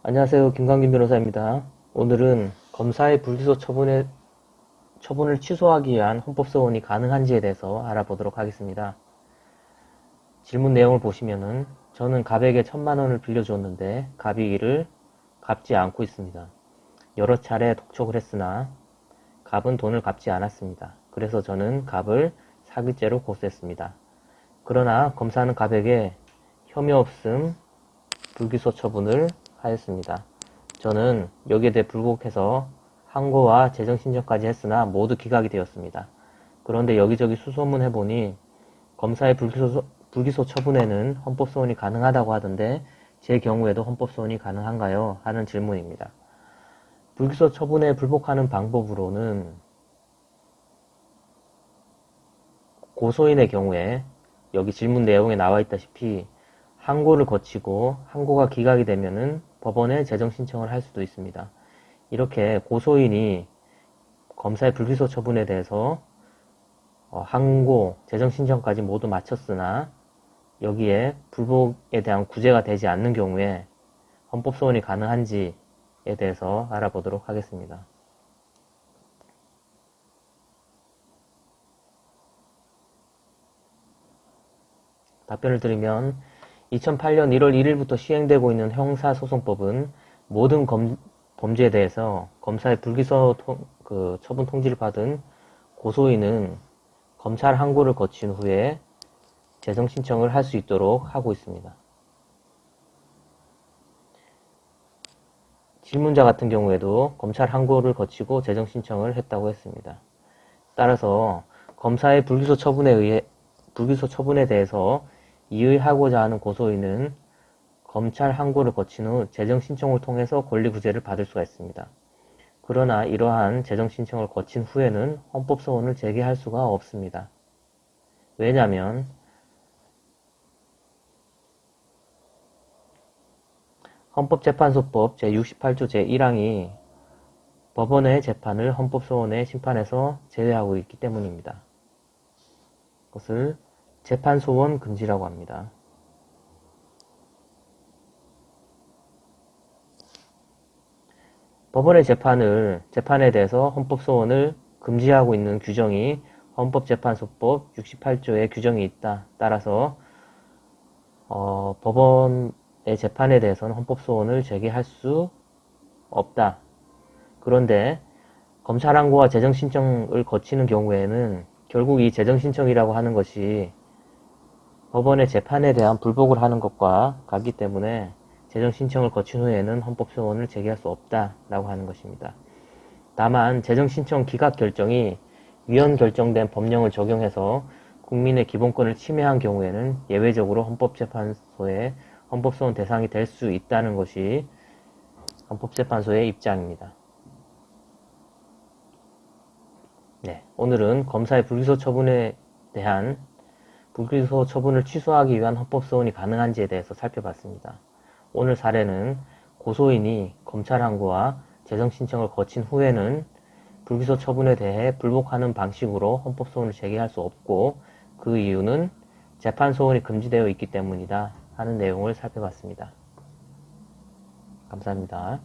안녕하세요. 김광진 변호사입니다. 오늘은 검사의 불기소 처분을 취소하기 위한 헌법소원이 가능한지에 대해서 알아보도록 하겠습니다. 질문 내용을 보시면은 저는 갑에게 1000만원을 빌려줬는데 갑이 이를 갚지 않고 있습니다. 여러 차례 독촉을 했으나 갑은 돈을 갚지 않았습니다. 그래서 저는 갑을 사기죄로 고소했습니다. 그러나 검사는 갑에게 혐의 없음 불기소 처분을 하였습니다. 저는 여기에 대해 불복해서 항고와 재정신청까지 했으나 모두 기각이 되었습니다. 그런데 여기저기 수소문 해보니 검사의 불기소 처분에는 헌법소원이 가능하다고 하던데 제 경우에도 헌법소원이 가능한가요? 하는 질문입니다. 불기소 처분에 불복하는 방법으로는 고소인의 경우에 여기 질문 내용에 나와 있다시피 항고를 거치고 항고가 기각이 되면은 법원에 재정 신청을 할 수도 있습니다. 이렇게 고소인이 검사의 불기소 처분에 대해서 항고, 재정 신청까지 모두 마쳤으나 여기에 불복에 대한 구제가 되지 않는 경우에 헌법소원이 가능한지에 대해서 알아보도록 하겠습니다. 답변을 드리면 2008년 1월 1일부터 시행되고 있는 형사소송법은 모든 범죄에 대해서 검사의 불기소 처분 통지를 받은 고소인은 검찰 항고를 거친 후에 재정 신청을 할 수 있도록 하고 있습니다. 질문자 같은 경우에도 검찰 항고를 거치고 재정 신청을 했다고 했습니다. 따라서 검사의 불기소 처분에 대해서 이의하고자 하는 고소인은 검찰 항고를 거친 후 재정 신청을 통해서 권리 구제를 받을 수가 있습니다. 그러나 이러한 재정 신청을 거친 후에는 헌법소원을 제기할 수가 없습니다. 왜냐하면 헌법재판소법 제68조 제1항이 법원의 재판을 헌법소원의 심판에서 제외하고 있기 때문입니다. 그것을 재판소원 금지라고 합니다. 법원의 재판에 대해서 헌법소원을 금지하고 있는 규정이 헌법재판소법 68조에 규정이 있다. 따라서 법원의 재판에 대해서는 헌법소원을 제기할 수 없다. 그런데 검찰 항고와 재정신청을 거치는 경우에는 결국 이 재정신청이라고 하는 것이 법원의 재판에 대한 불복을 하는 것과 같기 때문에 재정신청을 거친 후에는 헌법소원을 제기할 수 없다라고 하는 것입니다. 다만 재정신청 기각 결정이 위헌 결정된 법령을 적용해서 국민의 기본권을 침해한 경우에는 예외적으로 헌법재판소의 헌법소원 대상이 될 수 있다는 것이 헌법재판소의 입장입니다. 네, 오늘은 검사의 불기소 처분을 취소하기 위한 헌법소원이 가능한지에 대해서 살펴봤습니다. 오늘 사례는 고소인이 검찰 항고와 재정 신청을 거친 후에는 불기소 처분에 대해 불복하는 방식으로 헌법소원을 제기할 수 없고 그 이유는 재판소원이 금지되어 있기 때문이다 하는 내용을 살펴봤습니다. 감사합니다.